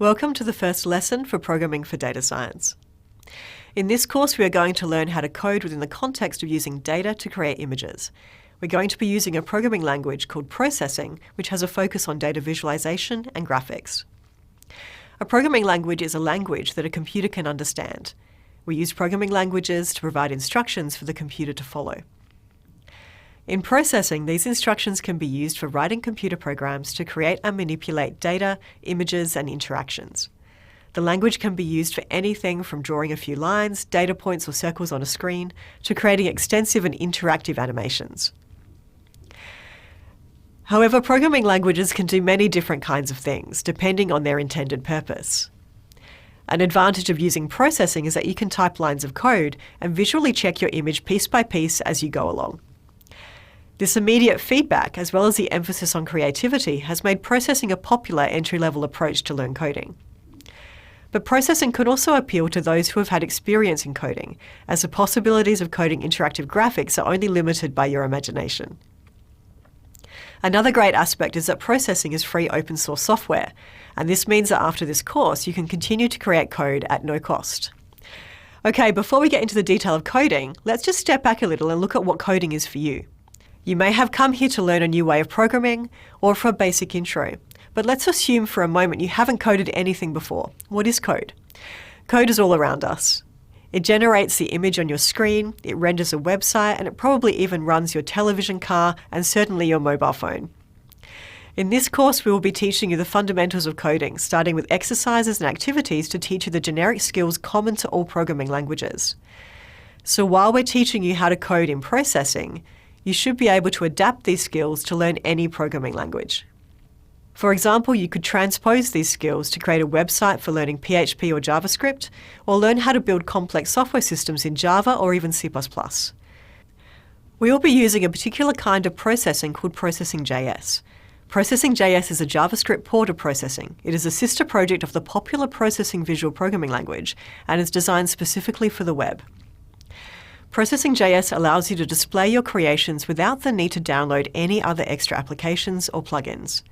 Welcome to the first lesson for Programming for Data Science. In this course, we are going to learn how to code within the context of using data to create images. We're going to be using a programming language called processing, which has a focus on data visualization and graphics. A programming language is a language that a computer can understand. We use programming languages to provide instructions for the computer to follow. In processing, these instructions can be used for writing computer programs to create and manipulate data, images, and interactions. The language can be used for anything from drawing a few lines, data points or circles on a screen, to creating extensive and interactive animations. However, programming languages can do many different kinds of things, depending on their intended purpose. An advantage of using processing is that you can type lines of code and visually check your image piece by piece as you go along. This immediate feedback, as well as the emphasis on creativity, has made processing a popular entry-level approach to learn coding. But processing could also appeal to those who have had experience in coding, as the possibilities of coding interactive graphics are only limited by your imagination. Another great aspect is that processing is free open source software, and this means that after this course you can continue to create code at no cost. Okay, before we get into the detail of coding, let's just step back a little and look at what coding is for you. You may have come here to learn a new way of programming or for a basic intro, but let's assume for a moment you haven't coded anything before. What is code? Code is all around us. It generates the image on your screen, it renders a website, and it probably even runs your television, car, and certainly your mobile phone. In this course, we will be teaching you the fundamentals of coding, starting with exercises and activities to teach you the generic skills common to all programming languages. So while we're teaching you how to code in processing, you should be able to adapt these skills to learn any programming language. For example, you could transpose these skills to create a website for learning PHP or JavaScript, or learn how to build complex software systems in Java or even C++. We will be using a particular kind of processing called ProgramX. ProgramX is a JavaScript port of processing. It is a sister project of the popular processing visual programming language and is designed specifically for the web. ProgramX allows you to display your creations without the need to download any other extra applications or plugins.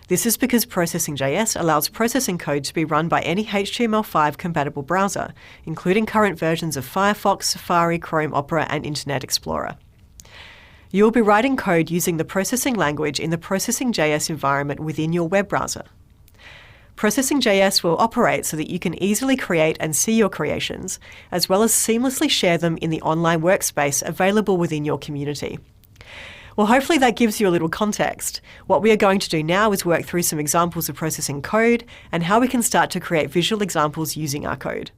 This is because ProgramX allows processing code to be run by any HTML5 compatible browser, including current versions of Firefox, Safari, Chrome, Opera, and Internet Explorer. You will be writing code using the processing language in the ProgramX environment within your web browser. ProgramX will operate so that you can easily create and see your creations, as well as seamlessly share them in the online workspace available within your community. Well, hopefully that gives you a little context. What we are going to do now is work through some examples of processing code and how we can start to create visual examples using our code.